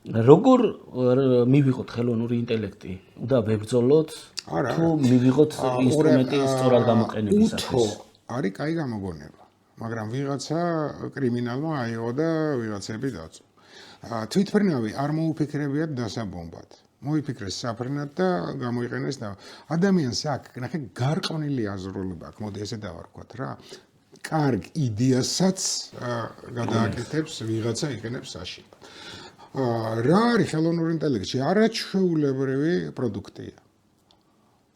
როგორ მივიღოთ ხელოვნური ინტელექტი? უნდა ვებრძოლოთ თუ მივიღოთ ინსტრუმენტი სწორად გამოყენებისათვის? არის კაი გამოგონება, მაგრამ ვიღაცა კრიმინალმა აიღო და ვიღაცები დაწვა. თვითმფრინავი არ მოუფიქრებიათ დასაბომბად. მოიფიქრეს საფრენად და გამოიყენეს და ადამიანს აქვს ნახე გარყვნილი აზროვნება აქვს. მოდი ესე დავარქვათ რა. კარგ იდეასაც გადააკეთებს ვიღაცა იყენებს საშინლად. რა არის ხელოვნური ინტელექტი? არაჩვეულებრივი პროდუქტია.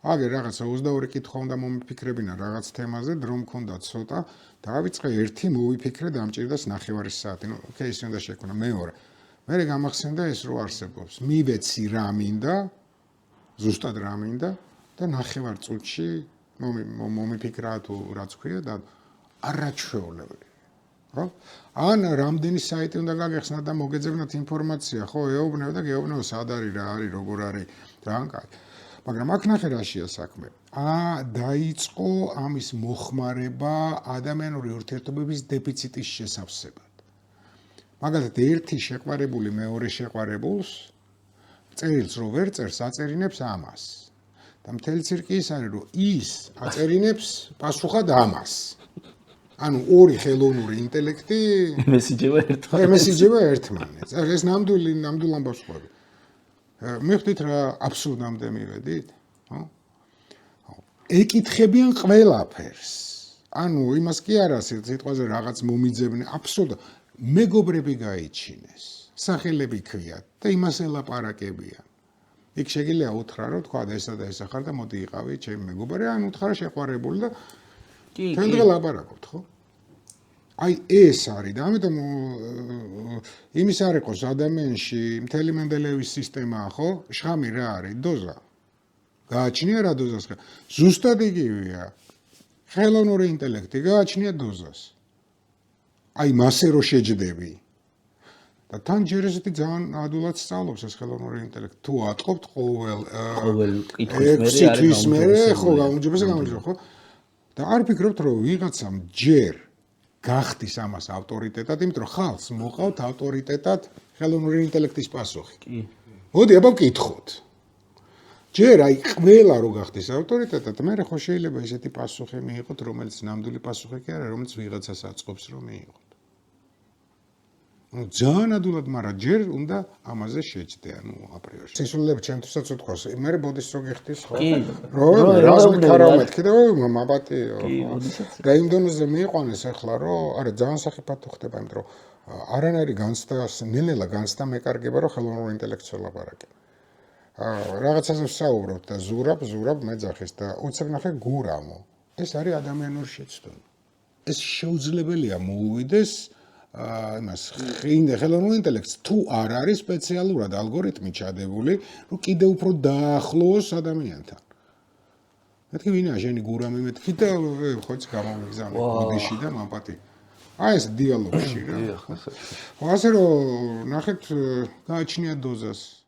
აგერ რაღაცა 22 კითხვა უნდა მომიფიქრებინა რაღაც თემაზე, დრო მქონდა ცოტა, დავიწყე ერთი მოვიფიქრე და ამჭირდას 9 საათი. ნუ кейსი უნდა შექმნა მეორე. მე გამახსენდა ეს რო არსებობს. მივეცი რა მინდა, ზუსტად რა მინდა და 9 წუთში მომიფიქრა თუ რაც ქვია და არაჩვეულებრივი. ხო? ან რამდენი საიტი უნდა გაგეხსნა და მოგეძებნათ ინფორმაცია, ხო, ეუბნევ და გეუბნევ სად არის, რა არის, როგორ არის, ძალიან კარგი. მაგრამ აქ ნახე რაშია საქმე. დაიწყო ამის მოხმარება ადამიანური ურთიერთობების დეფიციტის შესავსებად. მაგალითად, ერთი შეყვარებული მეორე შეყვარებულს წერილს რო ვერ წერს, აწერინებს ამას. და მთელი ცირკი ის არის, რომ ის აწერინებს პასუხად ამას. ანუ ორი ხელოვნური ინტელექტი მესიჯება ერთმანეთს. ეს ნამდვილი ამბავს ყვები. მივხვდით რა აბსურდამდე მივედით, ხო? ეკითხებიან ყველაფერს. ანუ იმას კი არა სიტყვაზე რაღაც მომიძებნე, აბსურდა. მეგობრები გაიჩინეს, სახელები ქვიათ და იმას ელაპარაკებიან. იქ შეგიძლია უთხრა, რომ თქვა ესა და ესა ხარ და მოდი იყავი ჩემი მეგობარი, ან უთხრა შეყვარებული და თენდღე ლაპარაკობთ, ხო? აი ეს არის და ამიტომ იმის არ იყოს ადამიანში მთელი მენდელეევის სისტემაა, ხო? შხამი რა არის? დოზა. გააჩნია რა დოზას? ზუსტად იგივეა. ხელოვნური ინტელექტი გააჩნია დოზას. აი მასე რო შეჯდები. და თან ჯერ ესეთი ძალიან ადვილად სწავლობს ეს ხელოვნური ინტელექტი. თუ ატყობთ ყოველ კითხვის მერე, ხო, გამოჯობესება, ხო? და არ ფიქრობთ, რომ ვიღაცამ ჯერ გახდის ამას ავტორიტეტად, იმიტომ რომ ხალხს მოყავთ ავტორიტეტად ხელოვნური ინტელექტის პასუხი. კი. მოდი აბა ვკითხოთ. ჯერ აი ყველა რო გახდის ავტორიტეტად, მე ხო შეიძლება ესეთი პასუხი მიიღოთ, რომელიც ნამდვილი პასუხი კი არა, რომელიც ვიღაცას აწყობს რომ მიიღოთ. ძალიან ადვილად, მაგრამ ჯერ უნდა ამაზე შეჯდე, ანუ აპრიორში. სისულელები ჩემთვისაც უთქვას, მე ბოდის რო გიხდის, ხო? რომ რაზმი ქარავ მეთქი და მაპატიო. და იმ დონეზე მიიყვანეს ახლა, რომ არა ძალიან სახიფათო ხდება, იმიტომ რომ არანაირი განცდა, ნელ-ნელა განცდა მეკარგება, რომ ხელოვნურ ინტელექტს ველაპარაკებ. რაღაცაზე ვსაუბრობ და ზურაბ მეძახის და უცებ ნახე გურამო. ეს არის ადამიანური შეცდომა. ეს შეუძლებელია მოუვიდეს იმას ხელოვნურ ინტელექტს თუ არ არის სპეციალურად ალგორითმი ჩადებული, რომ კიდე უფრო დაახლოოს ადამიანთან. მეთქი ვინაა შენი გურამი მეთქი და ხოც გამომიგზავნე კოდიში და მაპატი. აი ეს დიალოგში რა. ასე რომ ნახეთ გააჩნია დოზას.